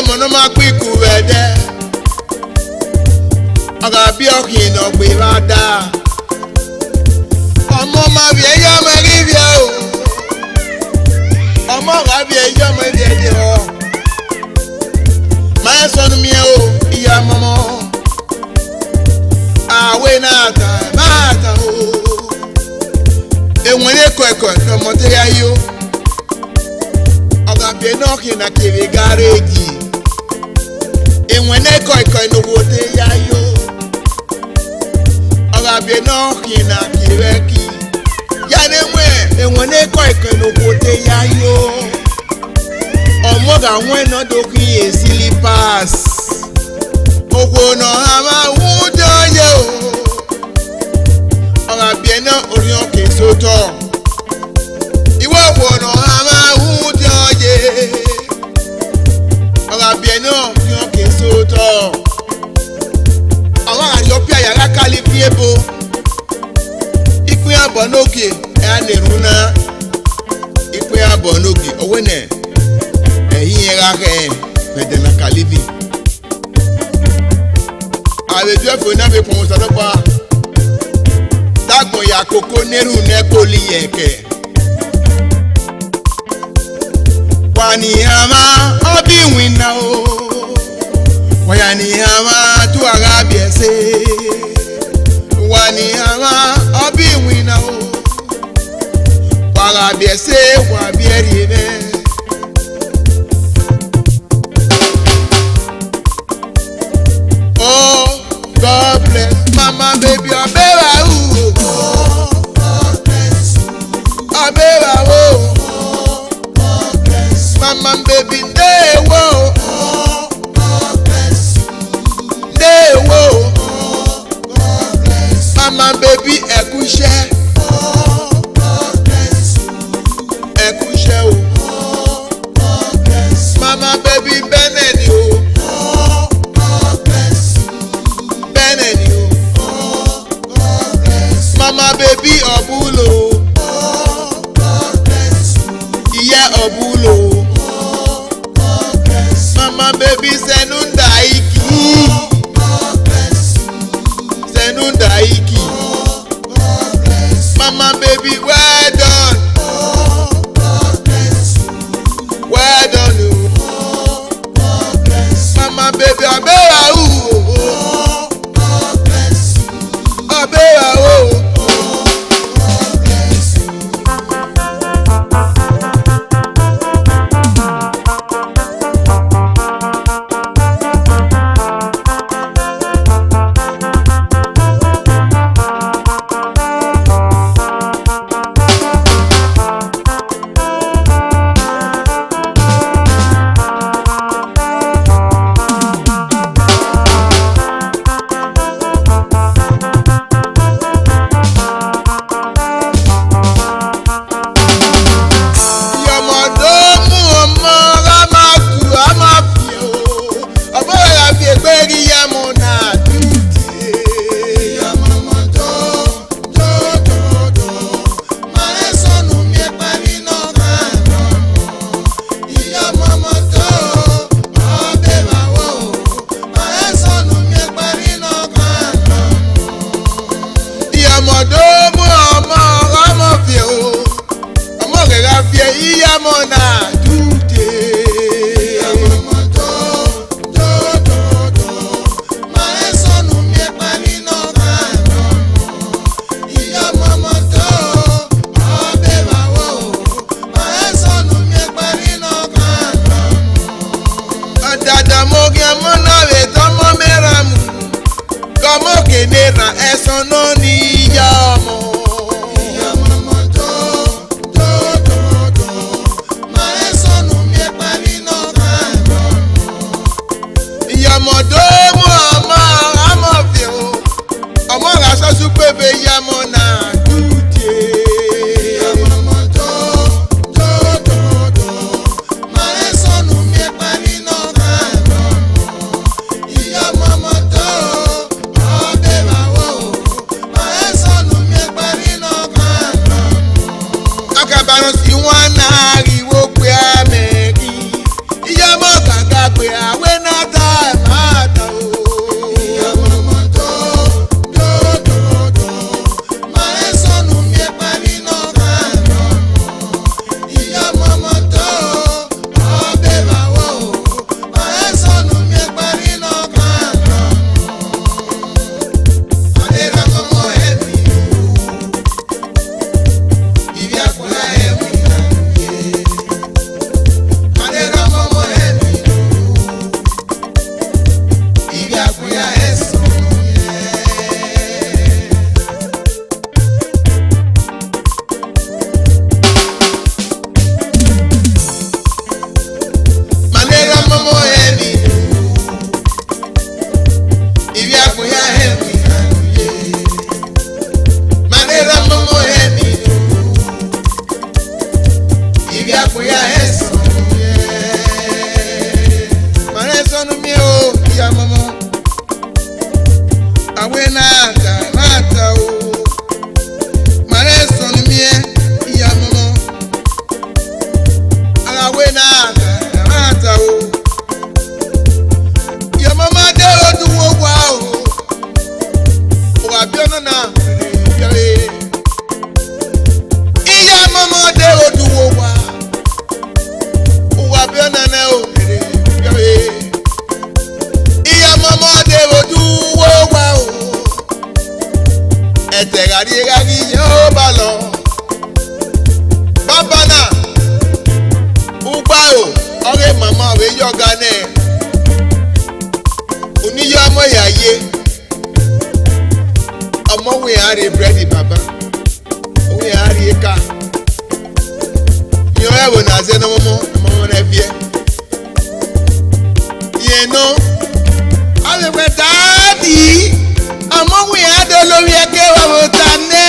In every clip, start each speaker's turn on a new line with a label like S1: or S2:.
S1: mono ma kwiku wede aga bi okin no gbe bada ọmọ ma bi eyo ma ri bi o ọmọ ga bi eyo ma bi de o ma sonu mi o iya momo awe na ta ma ta o enwere ko no mo te ayo aga bi no kin na kiri garage enwere ko no wo te ayo aga bi no kin na kireki ya na-enwe ko no wo te ayo ọmọ ga nwe no do kin e slippers ogwo no ama wujo ye o aga bi no ori o ke soto iwo wo no ama wujo ye aga bi no ori o ke soto àwọn àyọpia yàrá kali fi ebo ìpín àbọ̀ n'oge ẹ̀ nìrún náà ìpín àbọ̀ n'oge owó nẹ̀ ẹ̀yìn ẹ̀rá rẹ̀ pẹ̀dẹ̀ na kalivi àwẹ̀jọ́ ẹ̀fọ́ náà fi kùn sọ́dọ́pá dàgbọ̀n yà kókó nẹ́rù nẹ́kọ́lì yẹ̀kẹ̀ wà ní àmà ọbí ìwìnà o wọ́n yà ní àmà tó ara bìẹ̀ sí wà ní àmà ọbí ìwìnà o wàrà bìẹ̀ sí wà bìẹ̀ rí bẹ́ẹ̀. God bless mama baby abeba o God bless abeba o God bless mama baby dey wo God bless dey wo God bless mama baby ekuse God bless ekuse o God bless mama baby benedi o mama baby obulo God bless iya obulo God bless mama baby senunda iki God bless senunda iki God bless mama baby well done God bless well done God bless mama baby abera u God bless abera o Nera eso no ni llamo mama do ma eso no mi pari no kano llamo do mo ama amo fio amo la so su pepe llamo na dute mama do ma eso no mi pari no kano llamo do si wọn náà ríwó pé àmẹ́rí ìyá mọ́ gàgà pé ọmọ wo yẹn ari bread baba wo yẹn ari eka yẹn ẹ wò n'azẹ n'ọmọmọ n'ẹbíẹ yẹn no alẹpẹ dáàdì ọmọ wo yẹn adé olórí ẹgbẹ wà wò ta nẹ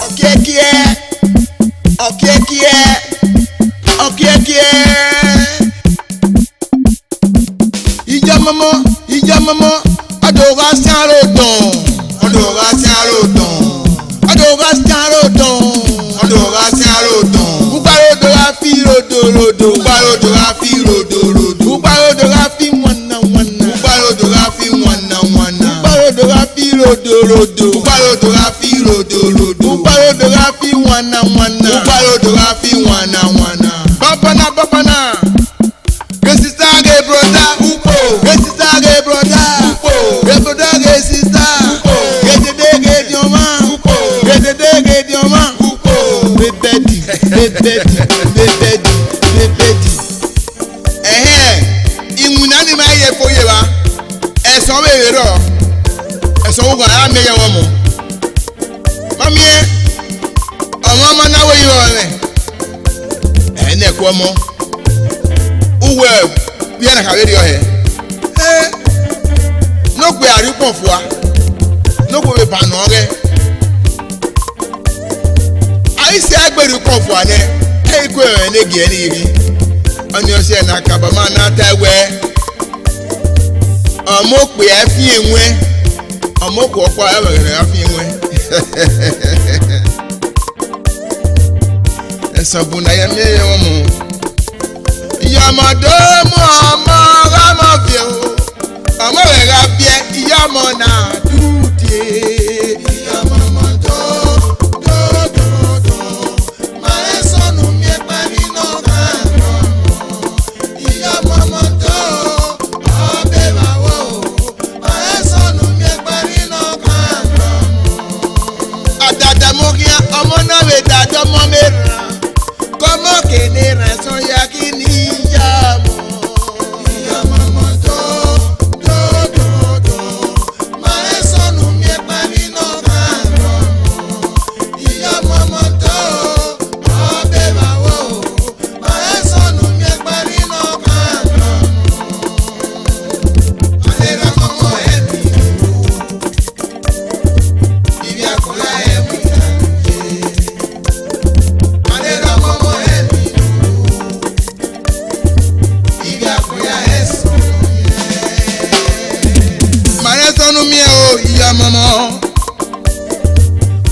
S1: ọkẹkẹ ìjà mọmọ adòwà sí àròdàn uparodo la fi rodorodo uparodo la fi wana uparodo la fi wana babana resista ge broda ge broda ge sister ge dioma bebedi imuna ni ma ye foye wa ẹ̀sán wèrè rọ ẹ̀sán ogun ara mẹyẹ wọn mọ mami ẹ ọmọ náwó yìí wọ rẹ ẹnẹ kú ọmọ uwe bí ẹnà kàwé rí ọ yẹ n'ogbe àrípọ̀ fún wa n'ogbe bẹ bànú rẹ àyíṣe agbèrè pọ̀ fún wa nẹ ẹ̀yìn kó ẹ̀rọ ẹ̀nẹ́ gẹ̀ẹ́ ní rí ọ̀nì ọ̀sẹ̀ ẹ̀nà kàbàmà náà tẹ́ wẹ́ ọmọ pè é fi ìwé ọmọ kò ọkọ ẹ̀rọ fi ìwé ẹ̀sán bùnà yẹn mi yẹ wọn mọ ìyàmọ̀dé mú ọmọ rámọ̀ fi o ọmọ rẹ̀ ra bíẹ́ ìyàmọ̀ náà dúdé ìyàmọ̀ tó dòdòdò máa ń sọnù mi parí náà kàánà ìyàmọ̀ tó ọbẹ̀ bàwọ̀ máa ń sọnù mi parí náà kàánà. àdàdàmọ́kíá ọmọ náà wẹ̀ dàdọ́ mọ́ mẹ́rin kọ́mọ́ kéde rẹ̀ sọ ya kí ni ìyàmọ̀.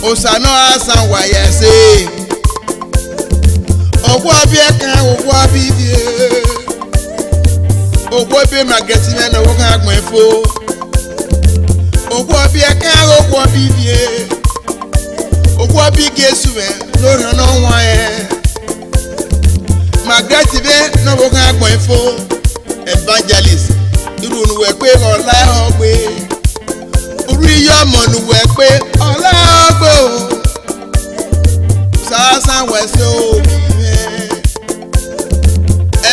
S1: Osano asan wayese ogwo bi ekan ogwo bi die ogwo bi mageti me na wo kan agbon efo ogwo bi ekan ogwo bi die ogwo bi gesu me lori na won e mageti be na wo kan agbon efo evangelist iru nu we pe ola ogbe orí yọmọ nu we pe ola Sasa wẹsẹ omi rẹ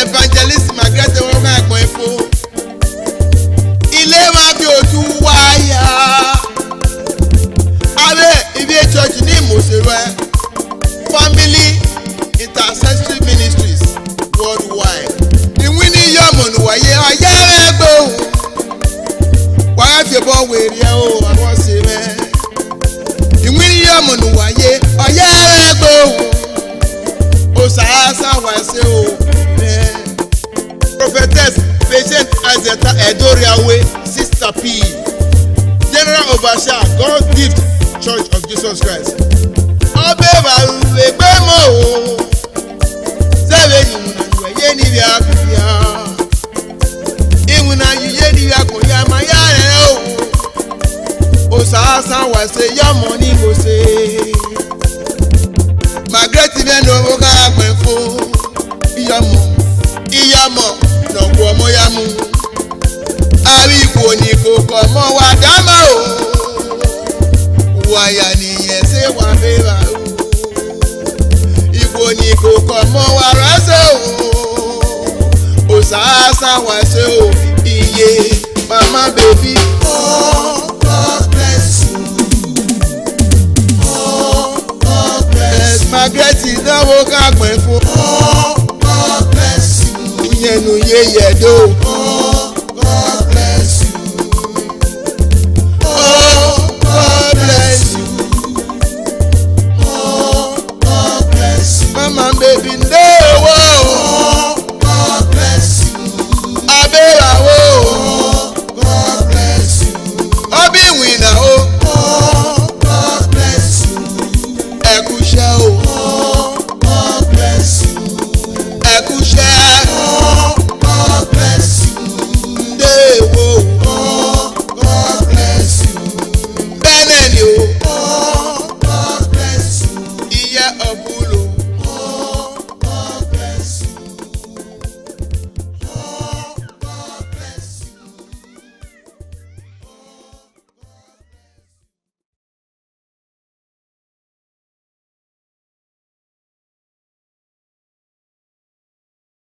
S1: evangelist Margaret wọn kàn gbọn efo ilé wa bí ojú wáyà abẹ ibi church ní ìmọ̀sẹ̀rẹ̀ Family Intercessory Ministries worldwide ìwé ní yọmọnù wáyé ọyẹ rẹ gbóhùn wàá fi bọ́ wèrè ẹ o àwọn ṣe rẹ ìwé ní yọmọnù wáyé ọyẹ rẹ gbóhùn osasa wàṣẹ o prophetess Patient Azeta Edoriawe Sister P General Overseer God Gift Church of Jesus Christ ọbẹ̀ ìbàlùwẹ̀ gbé mọ́ o sẹ́wẹ̀ ìmùnàlùwẹ̀ yé níbi àkùnfíà ìmùnàlù yé níbi àkùnfíà máa yá rẹ̀ o osasa wàṣẹ yọmọ ní gbòsè. Margaret mẹ́nu owó ká pẹ̀ fún ìyàmọ̀ lọ́gbọ̀ ọmọ ya mú àríkò ní kòkò ọmọ wa dámọ̀ o wàyà nìyẹn ṣé wà bẹ́ẹ̀rẹ̀ o ìbò ní kòkò ọmọ wa rẹ́sẹ̀ o òṣàṣà wà ṣe o iye Mama baby, oh God bless you. Oh God bless you. Margaret ìdánwò ká pẹ́ fún. Oh God bless you. Ìyẹnu yé yẹ̀ dó.